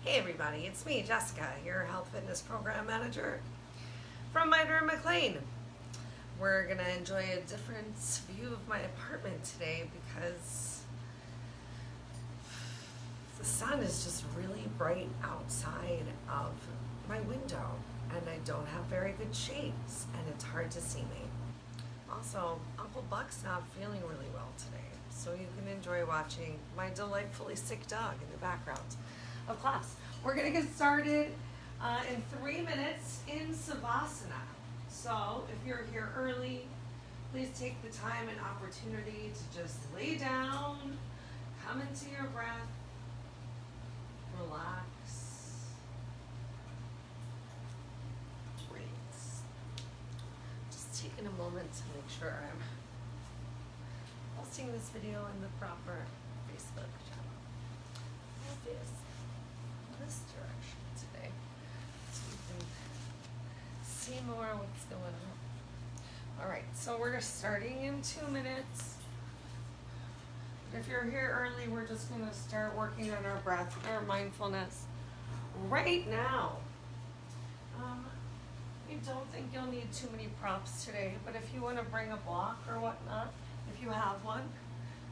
Hey everybody, it's me, Jessica, your health fitness program manager from Miter and McLean. We're gonna enjoy a different view of my apartment today because the sun is just really bright outside of my window and I don't have very good shades and it's hard to see me. Also, Uncle Buck's not feeling really well today, so you can enjoy watching my delightfully sick dog in the background of class. We're going to get started in 3 minutes in Savasana. So if you're here early, please take the time and opportunity to just lay down, come into your breath, relax, breathe. Just taking a moment to make sure I'm posting this video in the proper Facebook channel. Obvious. This direction today so you can see more what's going on. All right, so we're just starting in 2 minutes. If you're here early, we're just going to start working on our breath, our mindfulness right now. I don't think you'll need too many props today, but if you want to bring a block or whatnot, if you have one,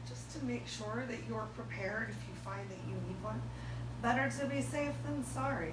just to make sure that you're prepared if you find that you need one. Better to be safe than sorry.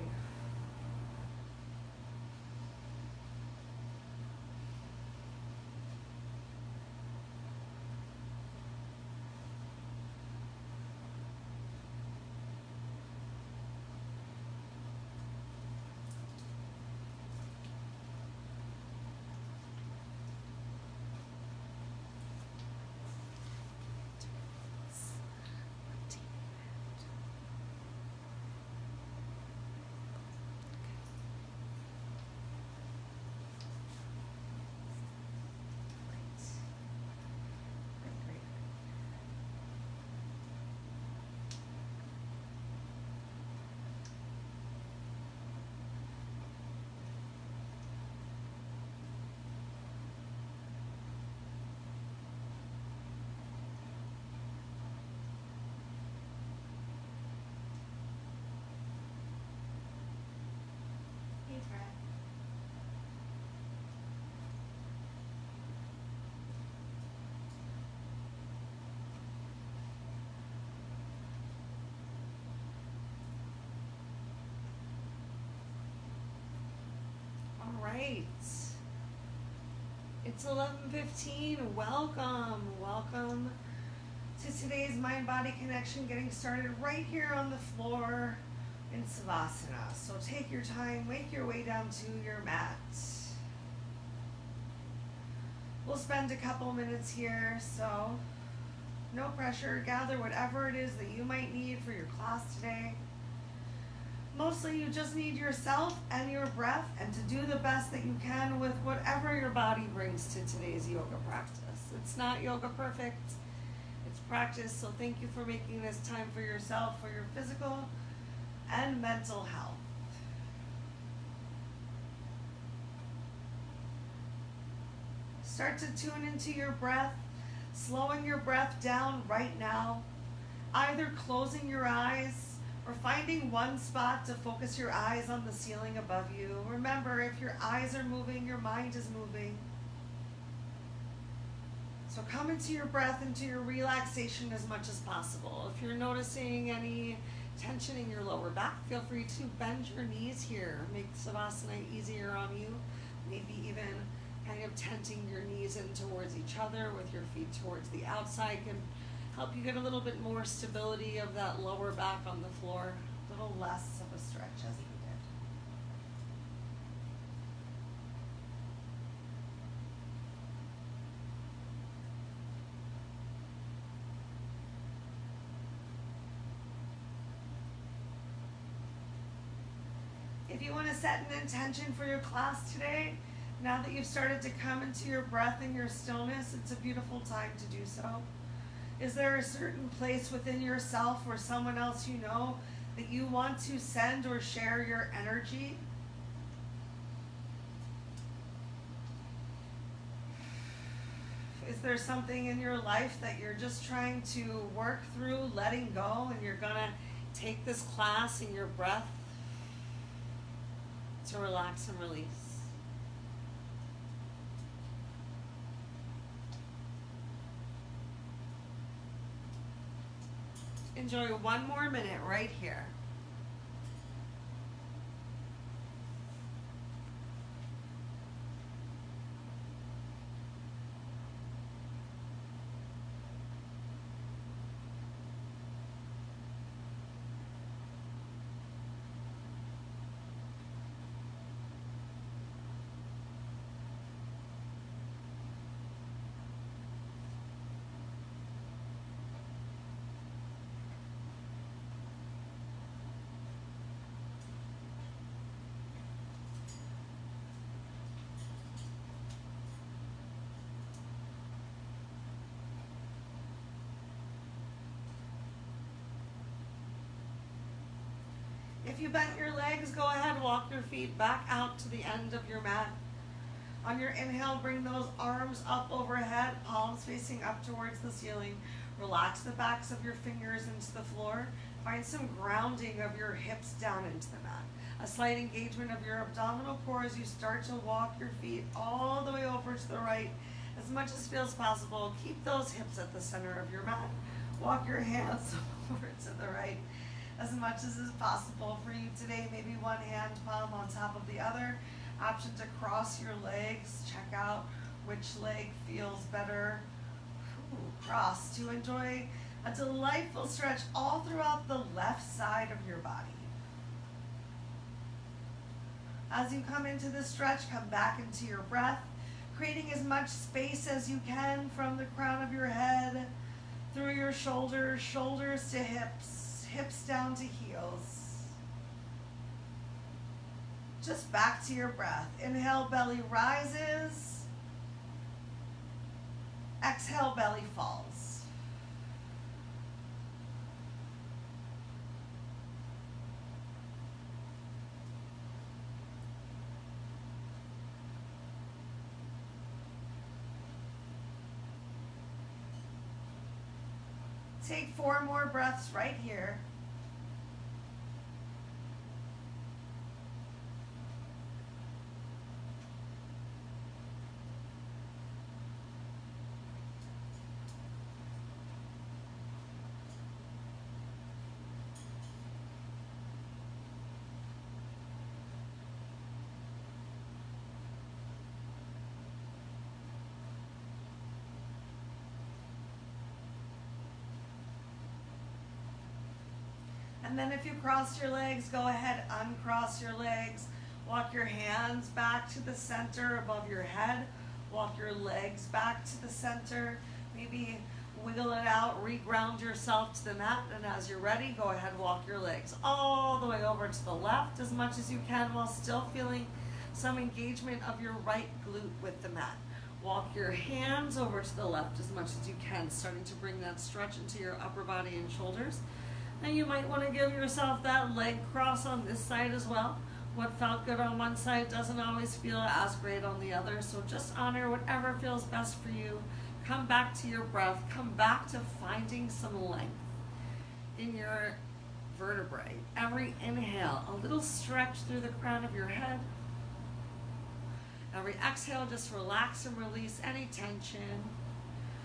Right. It's 11:15. Welcome to today's Mind-Body Connection, getting started right here on the floor in Savasana. So take your time, make your way down to your mat. We'll spend a couple minutes here, so no pressure. Gather whatever it is that you might need for your class today. Mostly you just need yourself and your breath and to do the best that you can with whatever your body brings to today's yoga practice. It's not yoga perfect, it's practice, so thank you for making this time for yourself, for your physical and mental health. Start to tune into your breath, slowing your breath down right now, either closing your eyes or finding one spot to focus your eyes on the ceiling above you. Remember, if your eyes are moving, your mind is moving. So come into your breath, into your relaxation as much as possible. If you're noticing any tension in your lower back, feel free to bend your knees here. Make Savasana easier on you. Maybe even kind of tenting your knees in towards each other with your feet towards the outside can help you get a little bit more stability of that lower back on the floor, a little less of a stretch as needed. If you want to set an intention for your class today, now that you've started to come into your breath and your stillness, it's a beautiful time to do so. Is there a certain place within yourself or someone else you know that you want to send or share your energy? Is there something in your life that you're just trying to work through letting go and you're gonna Take this class in your breath to relax and release. Enjoy one more minute right here. If you bent your legs, go ahead, walk your feet back out to the end of your mat. On your inhale, bring those arms up overhead, palms facing up towards the ceiling. Relax the backs of your fingers into the floor. Find some grounding of your hips down into the mat. A slight engagement of your abdominal core as you start to walk your feet all the way over to the right as much as feels possible. Keep those hips at the center of your mat. Walk your hands over to the right as much as is possible for you today. Maybe one hand palm on top of the other. Option to cross your legs. Check out which leg feels better. Cross to enjoy a delightful stretch all throughout the left side of your body. As you come into the stretch, come back into your breath, creating as much space as you can from the crown of your head, through your shoulders, shoulders to hips, hips down to heels. Just back to your breath. Inhale, belly rises. Exhale, belly falls. Take 4 more breaths right here. And then if you crossed your legs, go ahead, uncross your legs. Walk your hands back to the center above your head. Walk your legs back to the center. Maybe wiggle it out, reground yourself to the mat. And as you're ready, go ahead, walk your legs all the way over to the left as much as you can while still feeling some engagement of your right glute with the mat. Walk your hands over to the left as much as you can, starting to bring that stretch into your upper body and shoulders. And you might want to give yourself that leg cross on this side as well. What felt good on one side doesn't always feel as great on the other, so just honor whatever feels best for you. Come back to your breath. Come back to finding some length in your vertebrae. Every inhale, a little stretch through the crown of your head. Every exhale, just relax and release any tension,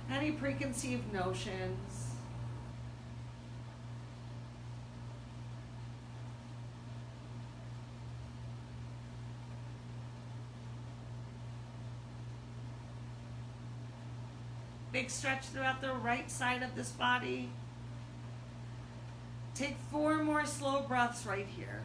any preconceived notions. Big stretch throughout the right side of this body. Take 4 more slow breaths right here.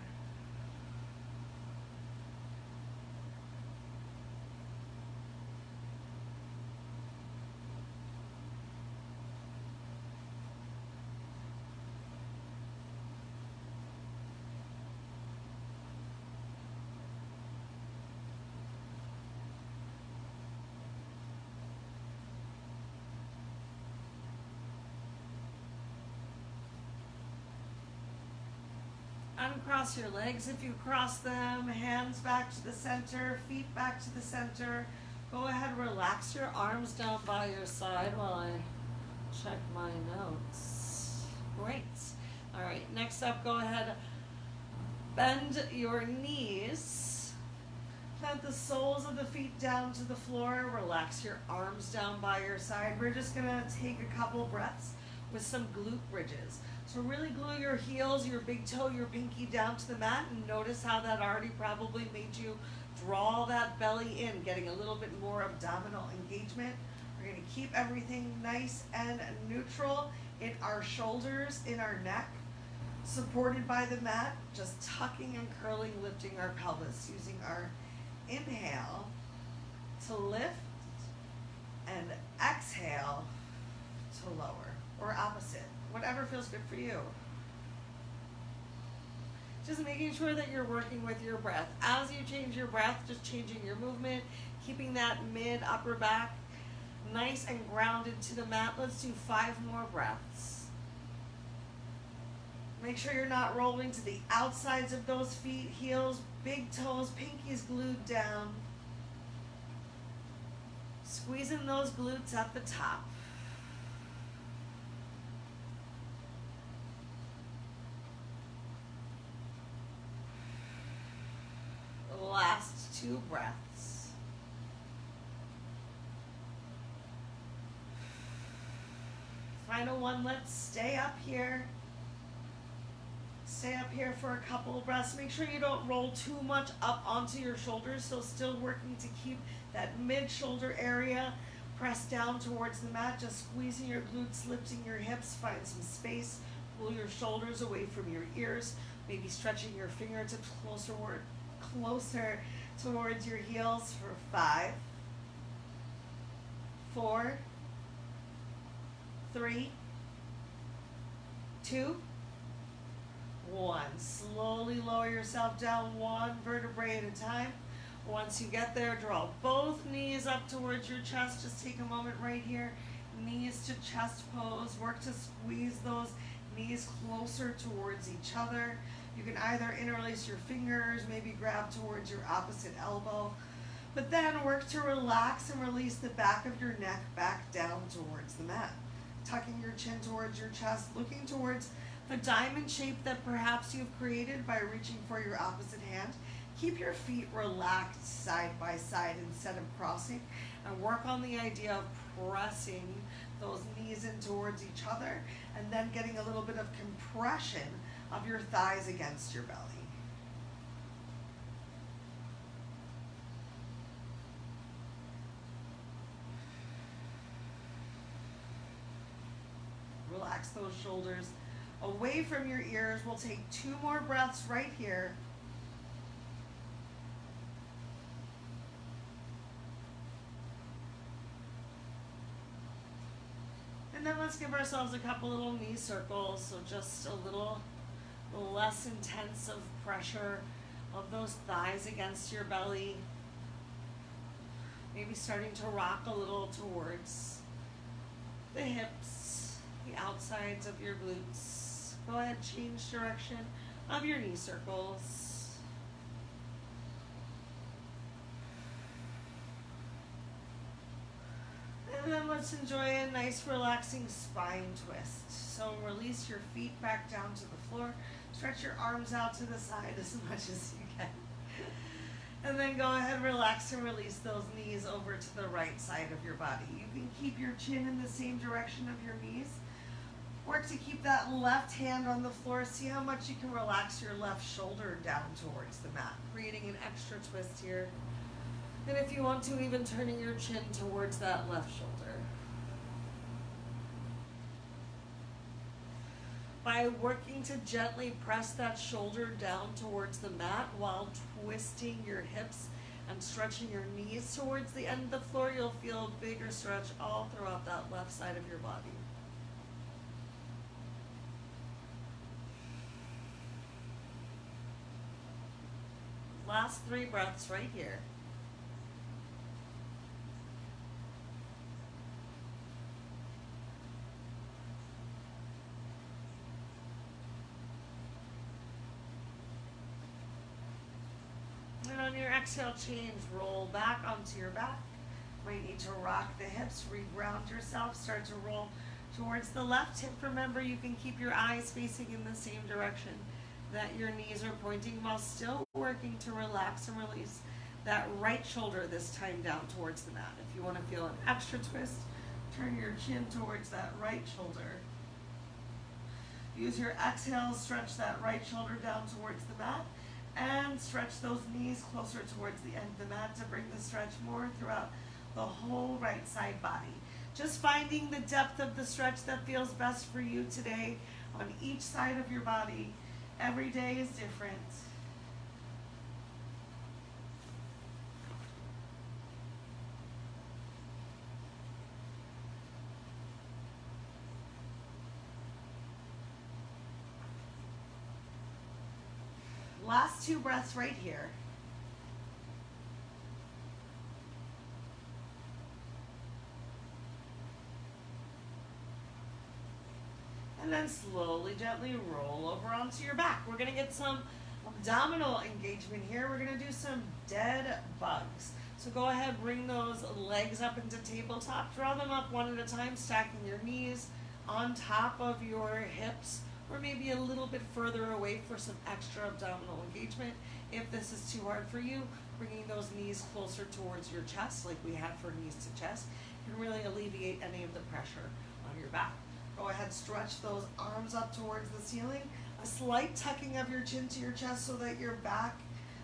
Uncross your legs if you cross them, hands back to the center, feet back to the center. Go ahead, relax your arms down by your side while I check my notes. Great. All right, next up, go ahead, bend your knees. Plant the soles of the feet down to the floor. Relax your arms down by your side. We're just gonna take a couple breaths with some glute bridges. So really glue your heels, your big toe, your pinky down to the mat, and notice how that already probably made you draw that belly in, getting a little bit more abdominal engagement. We're gonna keep everything nice and neutral in our shoulders, in our neck, supported by the mat, just tucking and curling, lifting our pelvis, using our inhale to lift and exhale to lower, or opposite, whatever feels good for you. Just making sure that you're working with your breath. As you change your breath, just changing your movement, keeping that mid upper back nice and grounded to the mat. Let's do 5 more breaths. Make sure you're not rolling to the outsides of those feet, heels, big toes, pinkies glued down. Squeezing those glutes at the top. Last 2 breaths. Final one, let's stay up here. Stay up here for a couple of breaths. Make sure you don't roll too much up onto your shoulders, so still working to keep that mid-shoulder area pressed down towards the mat, just squeezing your glutes, lifting your hips, find some space, pull your shoulders away from your ears, maybe stretching your fingertips closer towards your heels for 5, 4, 3, 2, 1. Slowly lower yourself down 1 vertebrae at a time. Once you get there, draw both knees up towards your chest. Just take a moment right here. Knees to chest pose. Work to squeeze those knees closer towards each other. You can either interlace your fingers, maybe grab towards your opposite elbow, but then work to relax and release the back of your neck back down towards the mat. Tucking your chin towards your chest, looking towards the diamond shape that perhaps you've created by reaching for your opposite hand. Keep your feet relaxed side by side instead of crossing, and work on the idea of pressing those knees in towards each other, and then getting a little bit of compression of your thighs against your belly. Relax those shoulders away from your ears. We'll take 2 more breaths right here. And then let's give ourselves a couple little knee circles, so just a little less intense of pressure of those thighs against your belly. Maybe starting to rock a little towards the hips, the outsides of your glutes. Go ahead, change direction of your knee circles. And then let's enjoy a nice relaxing spine twist. So release your feet back down to the floor. Stretch your arms out to the side as much as you can. And then go ahead, relax and release those knees over to the right side of your body. You can keep your chin in the same direction of your knees. Work to keep that left hand on the floor. See how much you can relax your left shoulder down towards the mat, creating an extra twist here. And if you want to, even turning your chin towards that left shoulder. By working to gently press that shoulder down towards the mat while twisting your hips and stretching your knees towards the end of the floor, you'll feel a bigger stretch all throughout that left side of your body. Last 3 breaths right here. And on your exhale, change, roll back onto your back. Might need to rock the hips, reground yourself, start to roll towards the left hip. Remember, you can keep your eyes facing in the same direction that your knees are pointing while still working to relax and release that right shoulder, this time down towards the mat. If you want to feel an extra twist, turn your chin towards that right shoulder. Use your exhale, stretch that right shoulder down towards the mat, and stretch those knees closer towards the end of the mat to bring the stretch more throughout the whole right side body. Just finding the depth of the stretch that feels best for you today on each side of your body. Every day is different. Last 2 breaths right here. And then slowly, gently roll over onto your back. We're going to get some abdominal engagement here. We're going to do some dead bugs. So go ahead, bring those legs up into tabletop. Draw them up one at a time, stacking your knees on top of your hips, or maybe a little bit further away for some extra abdominal engagement. If this is too hard for you, bringing those knees closer towards your chest, like we had for knees to chest, can really alleviate any of the pressure on your back. Go ahead, stretch those arms up towards the ceiling. A slight tucking of your chin to your chest so that your back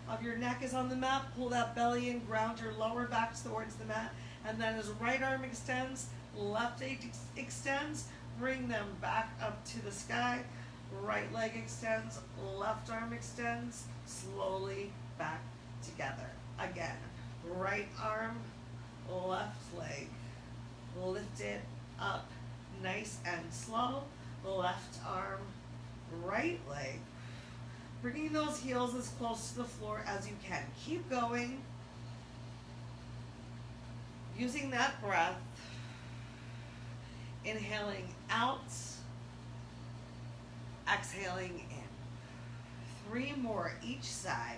of your neck is on the mat. Pull that belly in, ground your lower back towards the mat. And then as right arm extends, left leg extends, bring them back up to the sky. Right leg extends, left arm extends, slowly back together. Again, right arm, left leg. Lift it up. Nice and slow. Left arm, right leg. Bringing those heels as close to the floor as you can. Keep going. Using that breath. Inhaling out. Exhaling in. 3 more each side.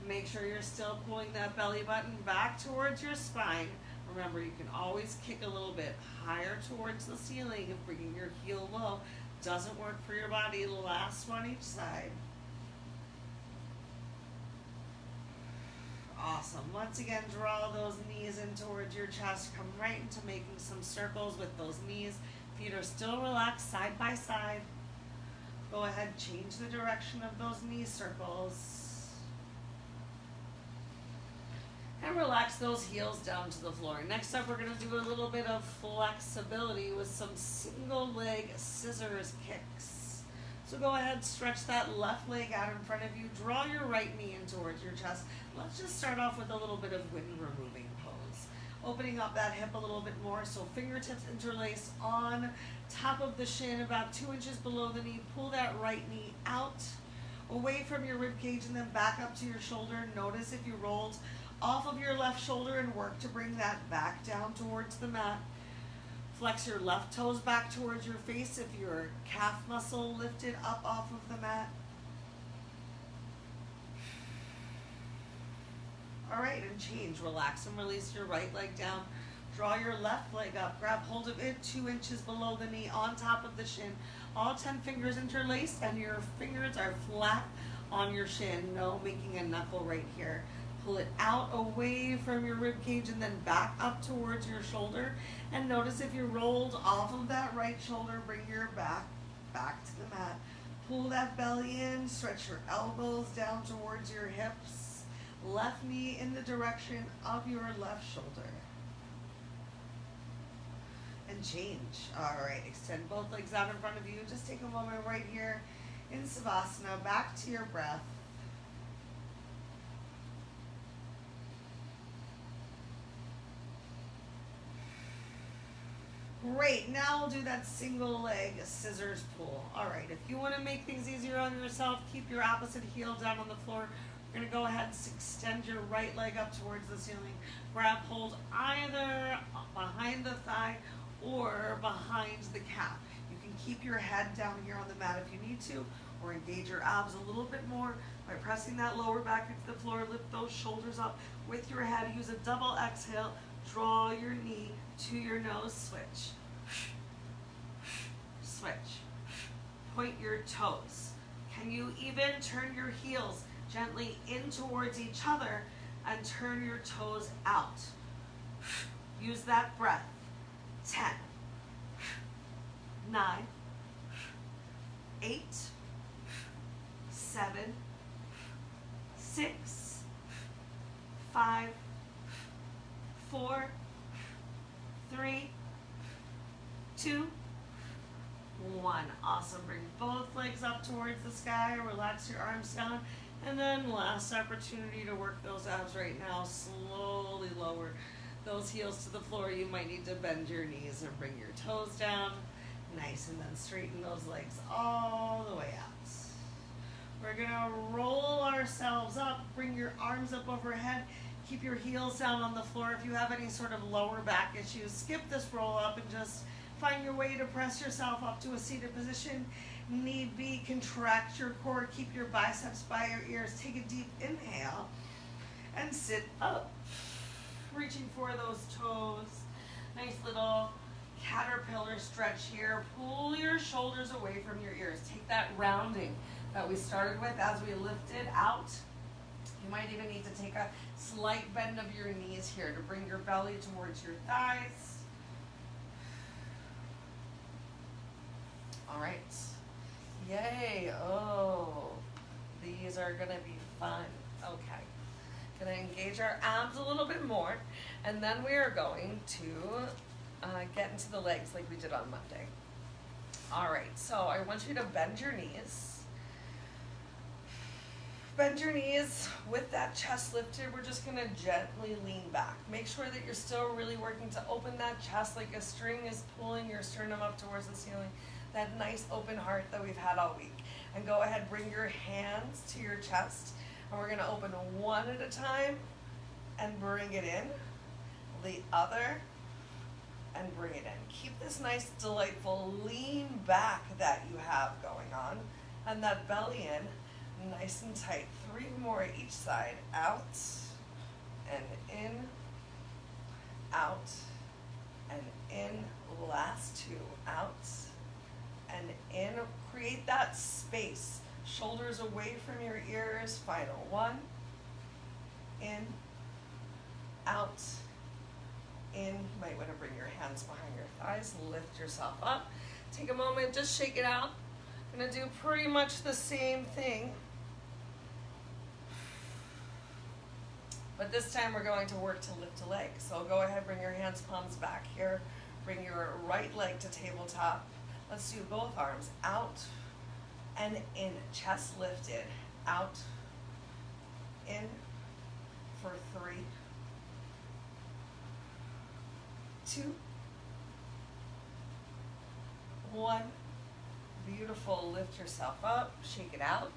Make sure you're still pulling that belly button back towards your spine. Remember, you can always kick a little bit higher towards the ceiling if bringing your heel low doesn't work for your body. Last one each side. Awesome. Once again, draw those knees in towards your chest. Come right into making some circles with those knees. Feet are still relaxed side by side. Go ahead, change the direction of those knee circles. And relax those heels down to the floor. Next up, we're going to do a little bit of flexibility with some single leg scissors kicks. So go ahead, stretch that left leg out in front of you. Draw your right knee in towards your chest. Let's just start off with a little bit of wind removing pose. Opening up that hip a little bit more. So fingertips interlace on top of the shin, about 2 inches below the knee. Pull that right knee out, away from your rib cage, and then back up to your shoulder. Notice if you rolled off of your left shoulder and work to bring that back down towards the mat. Flex your left toes back towards your face if your calf muscle lifted up off of the mat. All right, and change. Relax and release your right leg down. Draw your left leg up. Grab hold of it 2 inches below the knee on top of the shin. All 10 fingers interlaced and your fingers are flat on your shin. No making a knuckle right here. Pull it out away from your rib cage and then back up towards your shoulder. And notice if you rolled off of that right shoulder, bring your back to the mat. Pull that belly in, stretch your elbows down towards your hips. Left knee in the direction of your left shoulder. And change. All right, extend both legs out in front of you. Just take a moment right here in Savasana, back to your breath. Great, now we'll do that single leg scissors pull. All right, if you want to make things easier on yourself, keep your opposite heel down on the floor. You're gonna go ahead and extend your right leg up towards the ceiling. Grab hold either behind the thigh or behind the calf. You can keep your head down here on the mat if you need to, or engage your abs a little bit more by pressing that lower back into the floor. Lift those shoulders up with your head. Use a double exhale. Draw your knee to your nose. Switch. Switch. Point your toes. Can you even turn your heels gently in towards each other and turn your toes out? Use that breath. 10, 9, 8, 7, 6, 5, 4, 3, 2, 1. Awesome. Bring both legs up towards the sky. Relax your arms down. And then last opportunity to work those abs right now. Slowly lower those heels to the floor. You might need to bend your knees and bring your toes down. Nice. And then straighten those legs all the way out. We're going to roll ourselves up. Bring your arms up overhead. Keep your heels down on the floor. If you have any sort of lower back issues, skip this roll up and just find your way to press yourself up to a seated position. Need be, contract your core. Keep your biceps by your ears. Take a deep inhale and sit up. Reaching for those toes. Nice little caterpillar stretch here. Pull your shoulders away from your ears. Take that rounding that we started with as we lifted out. You might even need to take a slight bend of your knees here to bring your belly towards your thighs. All right. Yay. Oh, these are going to be fun. Okay. Going to engage our abs a little bit more. And then we are going to get into the legs like we did on Monday. All right. So I want you to bend your knees. Bend your knees with that chest lifted. We're just going to gently lean back. Make sure that you're still really working to open that chest like a string is pulling your sternum up towards the ceiling. That nice open heart that we've had all week. And go ahead, bring your hands to your chest. And we're going to open one at a time and bring it in. The other and bring it in. Keep this nice, delightful lean back that you have going on. And that belly in. Nice and tight. 3 more each side. Out and in, out and in. Last 2. Out and in. Create that space. Shoulders away from your ears. Final 1. In, out, in. You might want to bring your hands behind your thighs. Lift yourself up. Take a moment. Just shake it out. I'm going to do pretty much the same thing. But this time we're going to work to lift a leg. So go ahead, bring your hands, palms back here. Bring your right leg to tabletop. Let's do both arms. Out and in. Chest lifted. Out, in for 3, 2, 1. Beautiful. Lift yourself up. Shake it out.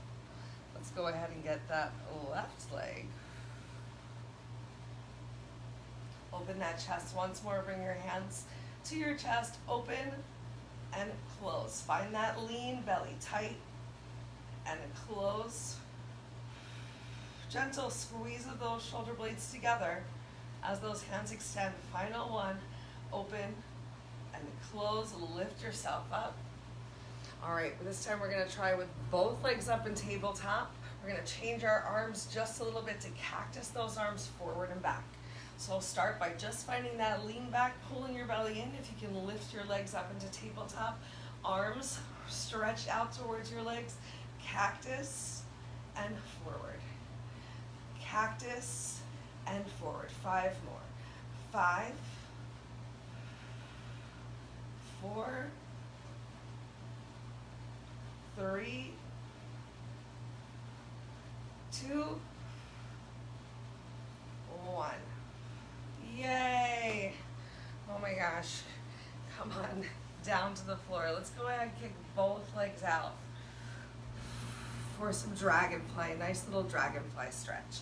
Let's go ahead and get that left leg. Open that chest once more. Bring your hands to your chest. Open and close. Find that lean belly tight and close. Gentle squeeze of those shoulder blades together as those hands extend. Final 1. Open and close. Lift yourself up. All right, this time we're going to try with both legs up in tabletop. We're going to change our arms just a little bit to cactus those arms forward and back. So start by just finding that lean back, pulling your belly in. If you can lift your legs up into tabletop, arms stretch out towards your legs, cactus and forward. Cactus and forward. 5 more. 5, 4, 3, 2, 1. Yay! Oh my gosh. Come on, down to the floor. Let's go ahead and kick both legs out. for some dragonfly, nice little dragonfly stretch.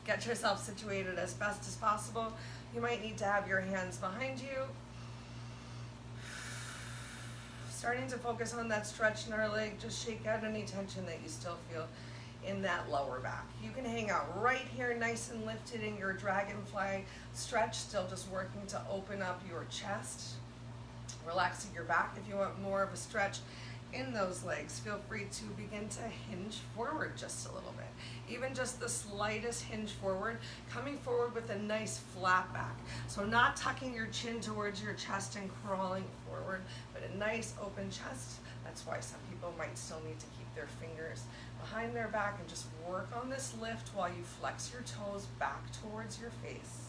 Get yourself situated as best as possible. You might need to have your hands behind you. Starting to focus on that stretch in our leg, just shake out any tension that you still feel in that lower back. You can hang out right here nice and lifted in your dragonfly stretch, still just working to open up your chest, relaxing your back. If you want more of a stretch in those legs, feel free to begin to hinge forward just a little bit. Even just the slightest hinge forward, coming forward with a nice flat back. So not tucking your chin towards your chest and crawling forward, but a nice open chest. That's why some people might still need to keep their fingers behind their back and just work on this lift while you flex your toes back towards your face.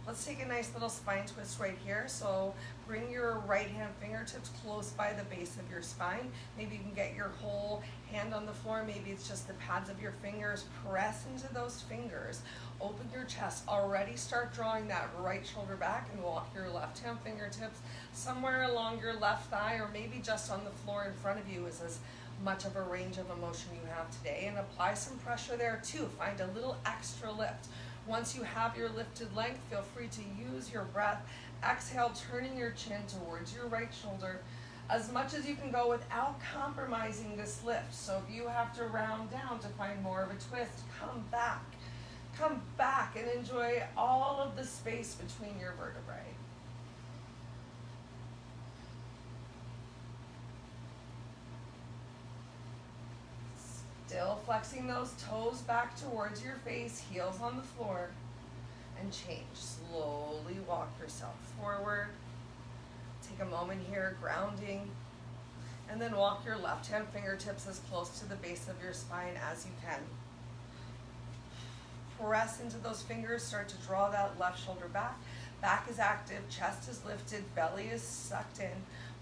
Let's take a nice little spine twist right here. So bring your right hand fingertips close by the base of your spine. Maybe you can get your whole hand on the floor. Maybe it's just the pads of your fingers. Press into those fingers. Open your chest. Already start drawing that right shoulder back and walk your left hand fingertips somewhere along your left thigh, or maybe just on the floor in front of you is as much of a range of motion you have today. And apply some pressure there too. Find a little extra lift. Once you have your lifted length, feel free to use your breath. Exhale, turning your chin towards your right shoulder as much as you can go without compromising this lift. So if you have to round down to find more of a twist, come back. Come back and enjoy all of the space between your vertebrae. Still flexing those toes back towards your face, heels on the floor, and change. Slowly walk yourself forward. Take a moment here, grounding, and then walk your left hand fingertips as close to the base of your spine as you can. Press into those fingers, start to draw that left shoulder back. Back is active, chest is lifted, belly is sucked in.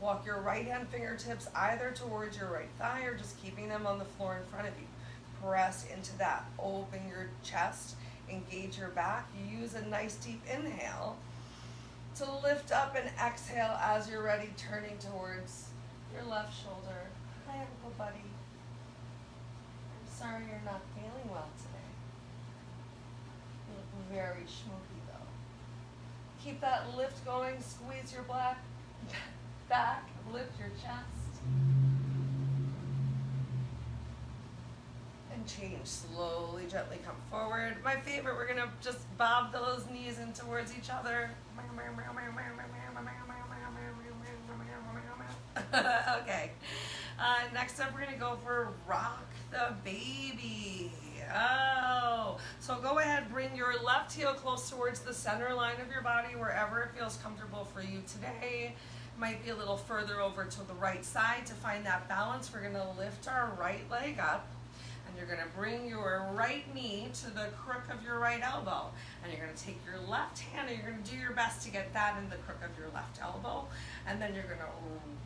Walk your right hand fingertips either towards your right thigh or just keeping them on the floor in front of you. Press into that. Open your chest, engage your back. Use a nice deep inhale to lift up and exhale as you're ready, turning towards your left shoulder. Hi, Uncle Buddy. I'm sorry you're not feeling well today. You look very schmoopy though. Keep that lift going, squeeze your back, lift your chest. And change, slowly, gently come forward. My favorite, we're gonna just bob those knees in towards each other. Okay, next up we're gonna go for rock the baby. Oh, so go ahead, bring your left heel close towards the center line of your body, wherever it feels comfortable for you today. Might be a little further over to the right side to find that balance. We're gonna lift our right leg up, and you're gonna bring your right knee to the crook of your right elbow. And you're gonna take your left hand and you're gonna do your best to get that in the crook of your left elbow. And then you're gonna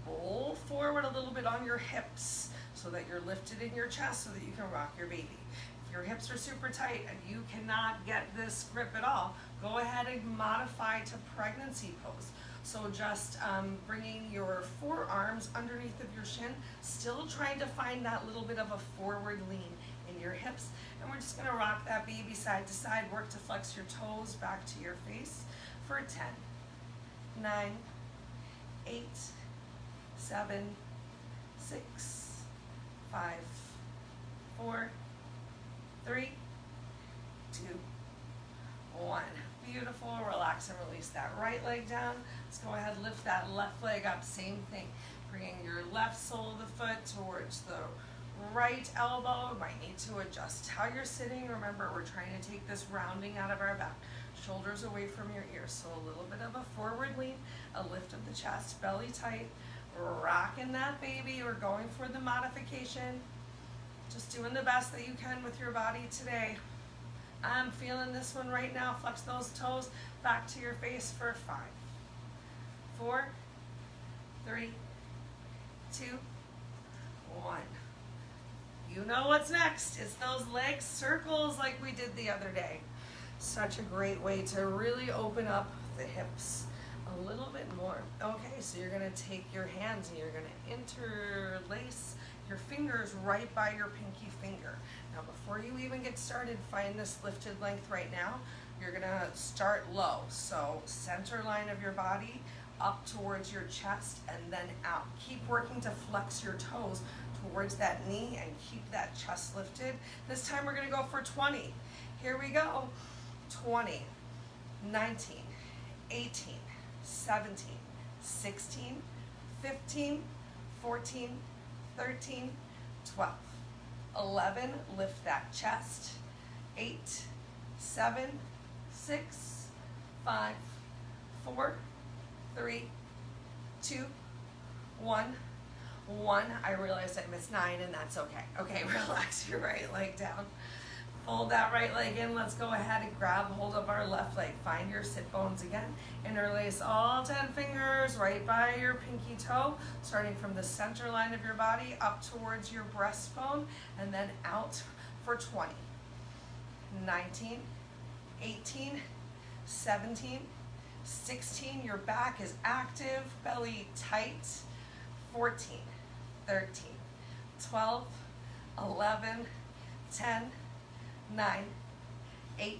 roll forward a little bit on your hips so that you're lifted in your chest so that you can rock your baby. If your hips are super tight and you cannot get this grip at all, go ahead and modify to pregnancy pose. So just bringing your forearms underneath of your shin, still trying to find that little bit of a forward lean in your hips. And we're just gonna rock that baby side to side, work to flex your toes back to your face for 10, 9, 8, 7, 6, 5, 4, 3, 2, 1. Beautiful. Relax and release that right leg down. Let's go ahead, lift that left leg up. Same thing. Bringing your left sole of the foot towards the right elbow. Might need to adjust how you're sitting. Remember, we're trying to take this rounding out of our back. Shoulders away from your ears. So a little bit of a forward lean, a lift of the chest, belly tight. Rocking that baby. We're going for the modification. Just doing the best that you can with your body today. I'm feeling this one right now. Flex those toes back to your face for 5, 4, 3, 2, 1. you know what's next. It's those leg circles like we did the other day. Such a great way to really open up the hips a little bit more. Okay, so you're gonna take your hands and you're gonna interlace your fingers right by your pinky finger. Now before you even get started, find this lifted length right now. You're gonna start low. So center line of your body, up towards your chest and then out. Keep working to flex your toes towards that knee and keep that chest lifted. This time we're gonna go for 20. Here we go. 20, 19, 18, 17, 16, 15, 14, 13, 12, 11, lift that chest, 8, 7, 6, 5, 4, 3, 2, 1, 1. I realized I missed 9 and that's okay. Okay, relax your right leg down. Fold that right leg in. Let's go ahead and grab hold of our left leg. Find your sit bones again. Interlace all 10 fingers right by your pinky toe, starting from the center line of your body up towards your breastbone and then out for 20. 19, 18, 17, 16, your back is active, belly tight. 14, 13, 12, 11, 10, 9, 8,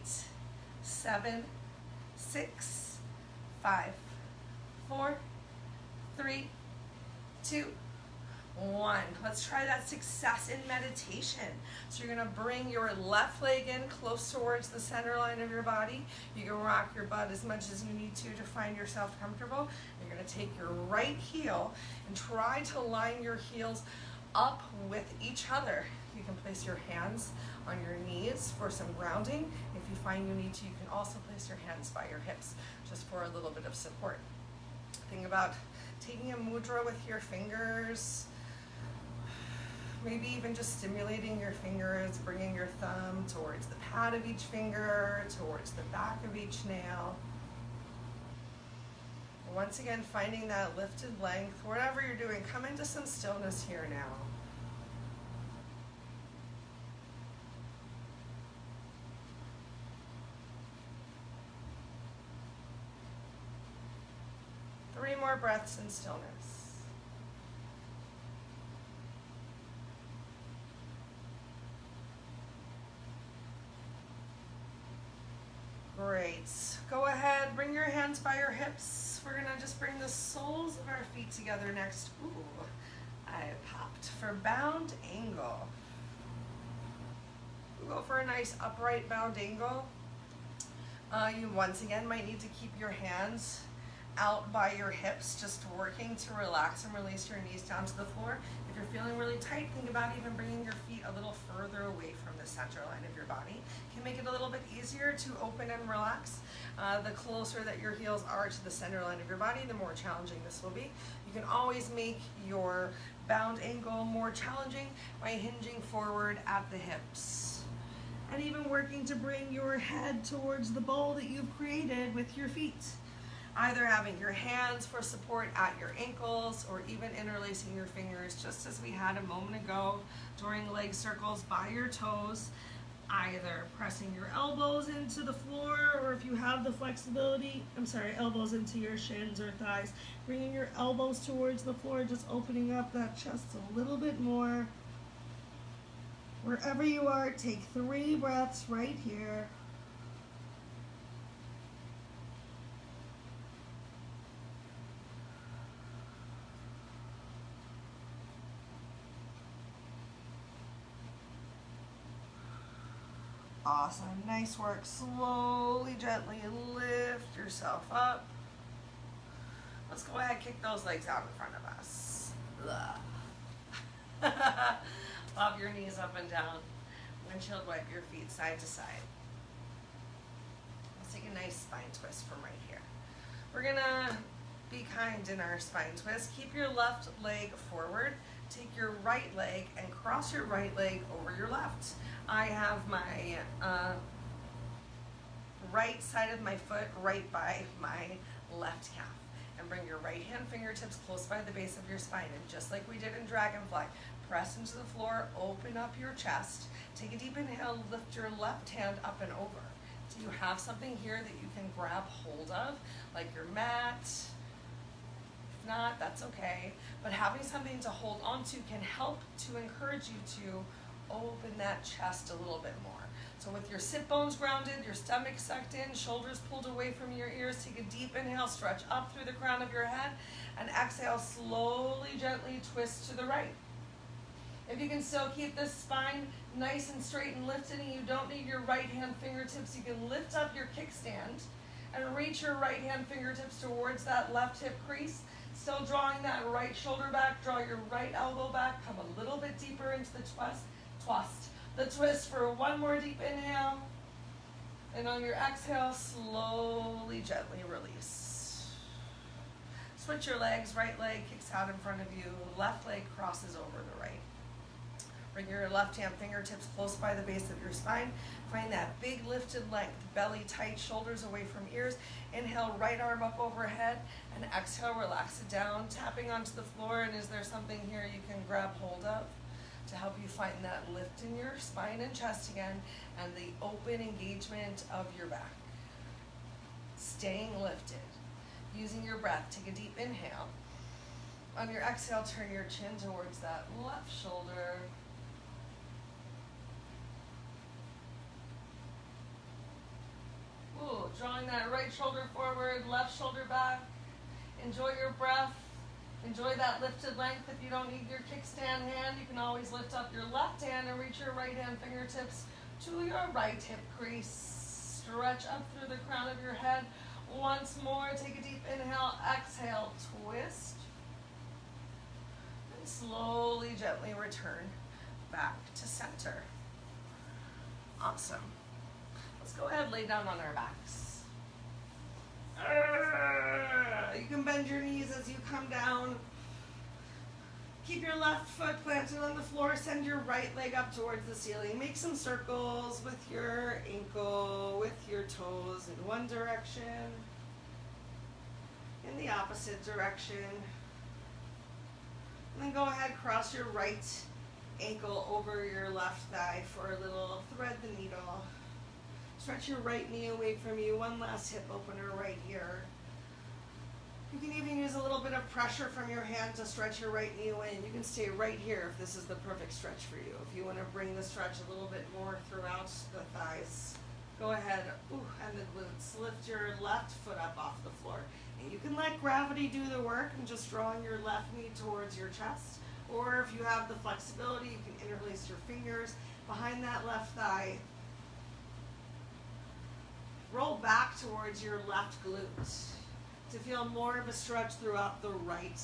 7, 6, 5, 4, 3, 2, 1. Let's try that success in meditation. So you're gonna bring your left leg in close towards the center line of your body. You can rock your butt as much as you need to find yourself comfortable. You're gonna take your right heel and try to line your heels up with each other. You can place your hands on your knees for some grounding. If you find you need to, you can also place your hands by your hips just for a little bit of support. Think about taking a mudra with your fingers, maybe even just stimulating your fingers, bringing your thumb towards the pad of each finger, towards the back of each nail. Once again, finding that lifted length, whatever you're doing, come into some stillness here now. Three more breaths in stillness. Great. Go ahead, bring your hands by your hips. We're gonna just bring the soles of our feet together next. Ooh, I popped for bound angle. We'll go for a nice upright bound angle. You once again might need to keep your hands out by your hips, just working to relax and release your knees down to the floor. If you're feeling really tight, think about even bringing your feet a little further away from the center line of your body. It can make it a little bit easier to open and relax. The closer that your heels are to the center line of your body, the more challenging this will be. You can always make your bound angle more challenging by hinging forward at the hips. And even working to bring your head towards the bowl that you've created with your feet. Either having your hands for support at your ankles or even interlacing your fingers just as we had a moment ago during leg circles by your toes. Either pressing your elbows into the floor or if you have the flexibility, elbows into your shins or thighs. Bringing your elbows towards the floor, just opening up that chest a little bit more. Wherever you are, take 3 breaths right here. Awesome, nice work. Slowly, gently lift yourself up. Let's go ahead and kick those legs out in front of us. Bob your knees up and down. Windshield wipe your feet side to side. Let's take a nice spine twist from right here. We're gonna be kind in our spine twist. Keep your left leg forward. Take your right leg and cross your right leg over your left. I have my right side of my foot right by my left calf. And bring your right hand fingertips close by the base of your spine. And just like we did in Dragonfly, press into the floor, open up your chest. Take a deep inhale, lift your left hand up and over. Do you have something here that you can grab hold of, like your mat? If not, that's okay. But having something to hold on to can help to encourage you to open that chest a little bit more. So with your sit bones grounded, your stomach sucked in, shoulders pulled away from your ears, take a deep inhale, stretch up through the crown of your head, and exhale, slowly, gently twist to the right. If you can still keep this spine nice and straight and lifted, and you don't need your right hand fingertips, you can lift up your kickstand and reach your right hand fingertips towards that left hip crease. Still drawing that right shoulder back, draw your right elbow back, come a little bit deeper into the twist for one more deep inhale. And on your exhale, slowly, gently release. Switch your legs, right leg kicks out in front of you, left leg crosses over the right. Bring your left hand fingertips close by the base of your spine. Find that big lifted length, belly tight, shoulders away from ears. Inhale, right arm up overhead, and exhale, relax it down, tapping onto the floor. And is there something here you can grab hold of to help you find that lift in your spine and chest again, and the open engagement of your back? Staying lifted, using your breath. Take a deep inhale. On your exhale, turn your chin towards that left shoulder. Ooh, drawing that right shoulder forward, left shoulder back. Enjoy your breath. Enjoy that lifted length. If you don't need your kickstand hand, you can always lift up your left hand and reach your right hand fingertips to your right hip crease. Stretch up through the crown of your head. Once more, take a deep inhale, exhale, twist. And slowly, gently return back to center. Awesome. Let's go ahead and lay down on our backs. You can bend your knees as you come down. Keep your left foot planted on the floor. Send your right leg up towards the ceiling. Make some circles with your ankle, with your toes in one direction, in the opposite direction. And then go ahead, cross your right ankle over your left thigh for a little thread the needle. Stretch your right knee away from you. One last hip opener right here. You can even use a little bit of pressure from your hand to stretch your right knee away. And you can stay right here if this is the perfect stretch for you. If you want to bring the stretch a little bit more throughout the thighs, go ahead. Ooh, and the glutes. Lift your left foot up off the floor. And you can let gravity do the work and just drawing your left knee towards your chest. Or if you have the flexibility, you can interlace your fingers behind that left thigh. Roll back towards your left glute to feel more of a stretch throughout the right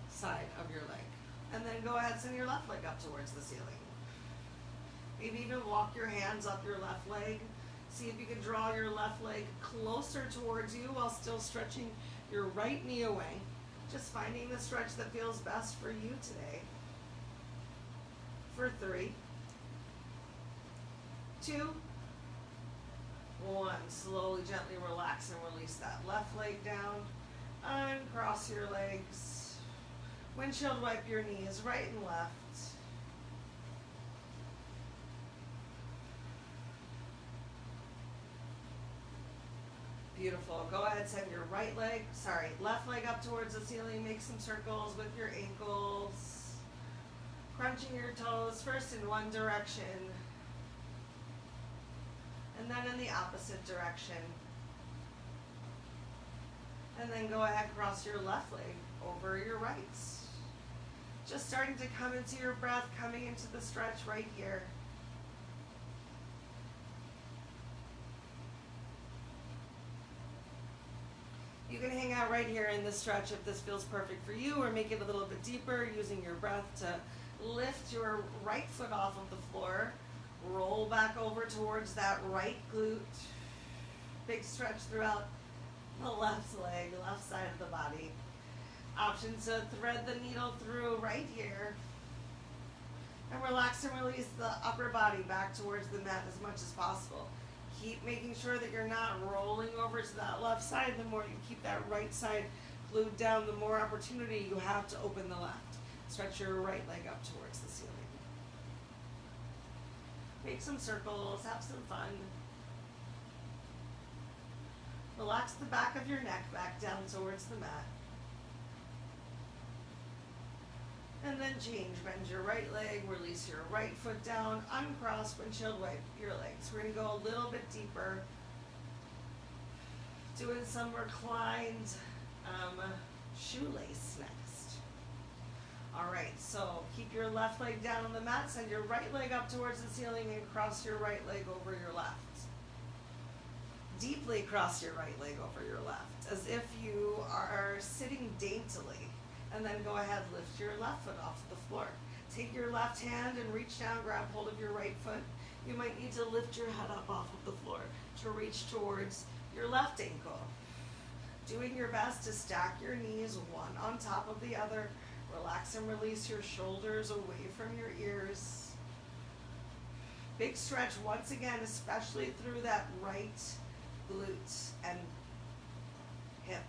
side of your leg. And then go ahead, send your left leg up towards the ceiling. Maybe even walk your hands up your left leg. See if you can draw your left leg closer towards you while still stretching your right knee away. Just finding the stretch that feels best for you today. For 3, 2, 1. Slowly, gently relax and release that left leg down. Uncross your legs. Windshield wipe your knees right and left. Beautiful. Go ahead, send your left leg up towards the ceiling. Make some circles with your ankles. Crunching your toes first in one direction. And then in the opposite direction. And then go ahead, cross your left leg over your right. Just starting to come into your breath, coming into the stretch right here. You can hang out right here in this stretch if this feels perfect for you, or make it a little bit deeper using your breath to lift your right foot off of the floor. Roll back over towards that right glute. Big stretch throughout the left leg, left side of the body. Option to thread the needle through right here. And relax and release the upper body back towards the mat as much as possible. Keep making sure that you're not rolling over to that left side. The more you keep that right side glued down, the more opportunity you have to open the left. Stretch your right leg up towards the ceiling. Make some circles, have some fun. Relax the back of your neck back down towards the mat. And then change, bend your right leg, release your right foot down, uncross, windshield wipe your legs. We're gonna go a little bit deeper. Doing some reclined shoelace next. All right, so keep your left leg down on the mat, send your right leg up towards the ceiling and cross your right leg over your left. Deeply cross your right leg over your left, as if you are sitting daintily. And then go ahead, lift your left foot off the floor. Take your left hand and reach down, grab hold of your right foot. You might need to lift your head up off of the floor to reach towards your left ankle. Doing your best to stack your knees one on top of the other. Relax and release your shoulders away from your ears. Big stretch once again, especially through that right glute and hip.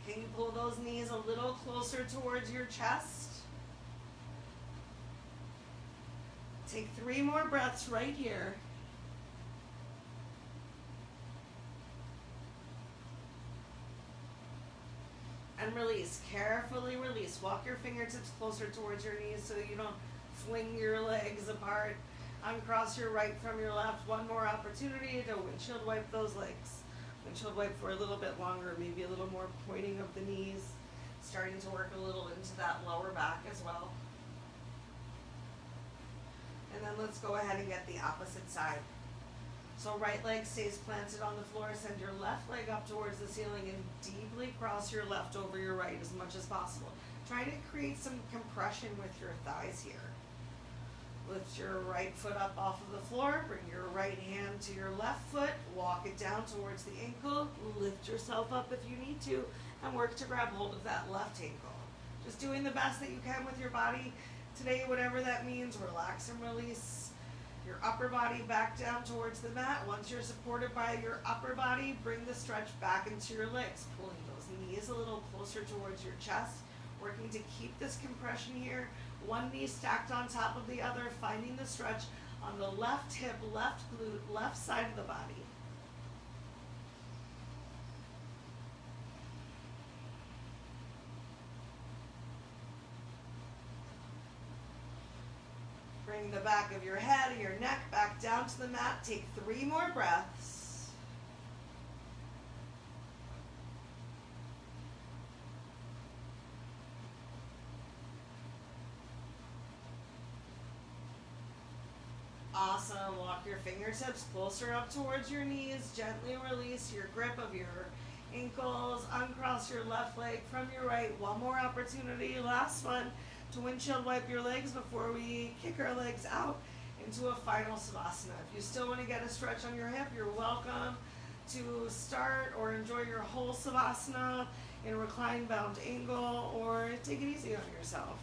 Can you pull those knees a little closer towards your chest? Take 3 more breaths right here. And release, carefully release. Walk your fingertips closer towards your knees so you don't fling your legs apart. Uncross your right from your left. One more opportunity to windshield wipe those legs. Windshield wipe for a little bit longer, maybe a little more pointing of the knees, starting to work a little into that lower back as well. And then let's go ahead and get the opposite side. So right leg stays planted on the floor, send your left leg up towards the ceiling and deeply cross your left over your right as much as possible. Try to create some compression with your thighs here. Lift your right foot up off of the floor, bring your right hand to your left foot, walk it down towards the ankle, lift yourself up if you need to, and work to grab hold of that left ankle. Just doing the best that you can with your body today, whatever that means. Relax and release your upper body back down towards the mat. Once you're supported by your upper body, bring the stretch back into your legs, pulling those knees a little closer towards your chest, working to keep this compression here. One knee stacked on top of the other, finding the stretch on the left hip, left glute, left side of the body. Bring the back of your head and your neck back down to the mat. Take 3 more breaths. Awesome. Walk your fingertips closer up towards your knees. Gently release your grip of your ankles. Uncross your left leg from your right. One more opportunity. Last one to windshield wipe your legs before we kick our legs out into a final Savasana. If you still want to get a stretch on your hip, you're welcome to start or enjoy your whole Savasana in reclined bound angle, or take it easy on yourself.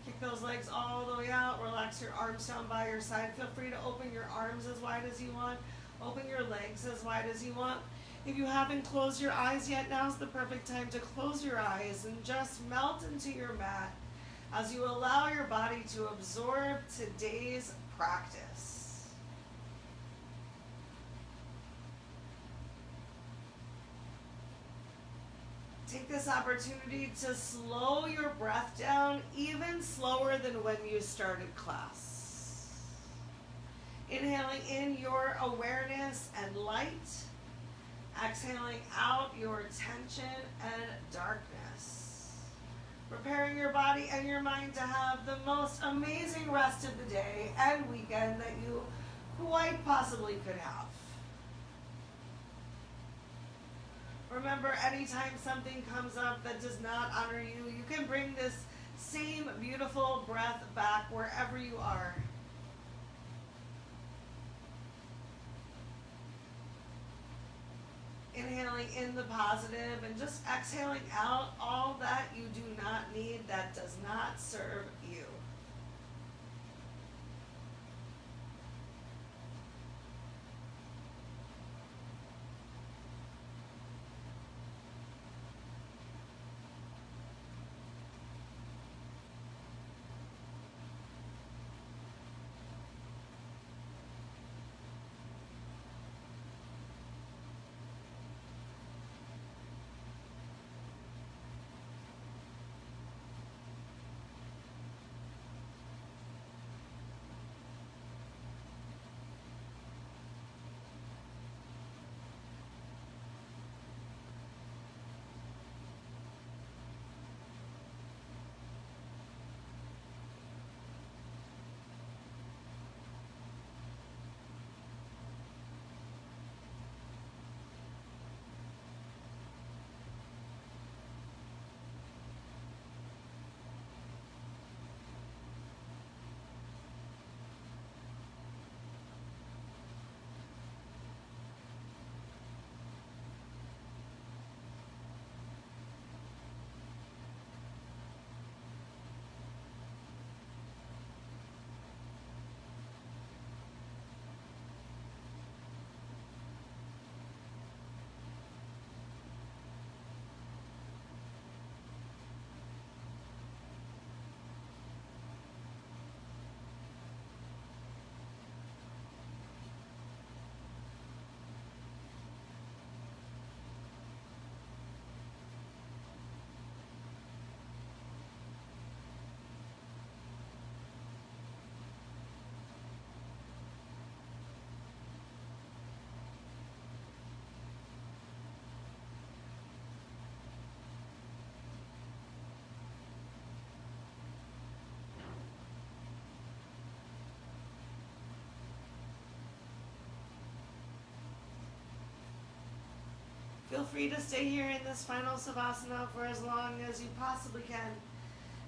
Kick those legs all the way out. Relax your arms down by your side. Feel free to open your arms as wide as you want. Open your legs as wide as you want. If you haven't closed your eyes yet, now's the perfect time to close your eyes and just melt into your mat as you allow your body to absorb today's practice. Take this opportunity to slow your breath down even slower than when you started class. Inhaling in your awareness and light. Exhaling out your tension and darkness. Preparing your body and your mind to have the most amazing rest of the day and weekend that you quite possibly could have. Remember, anytime something comes up that does not honor you, you can bring this same beautiful breath back wherever you are. inhaling in the positive and just exhaling out all that you do not need, that does not serve you. Feel free to stay here in this final Savasana for as long as you possibly can,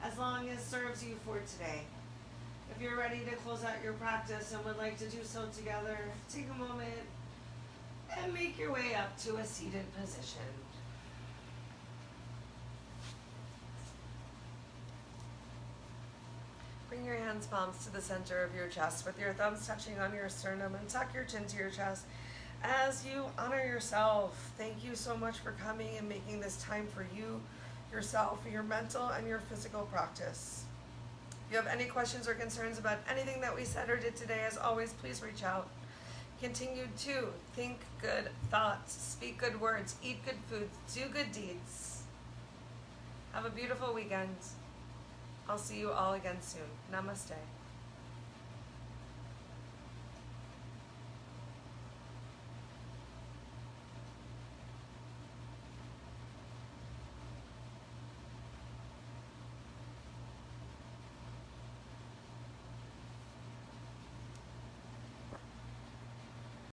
as long as serves you for today. If you're ready to close out your practice and would like to do so together, take a moment and make your way up to a seated position. Bring your hands palms to the center of your chest with your thumbs touching on your sternum, and tuck your chin to your chest as you honor yourself. Thank you so much for coming and making this time for you, yourself, your mental and your physical practice. If you have any questions or concerns about anything that we said or did today, as always, please reach out. Continue to think good thoughts, speak good words, eat good foods, do good deeds. Have a beautiful weekend. I'll see you all again soon. Namaste.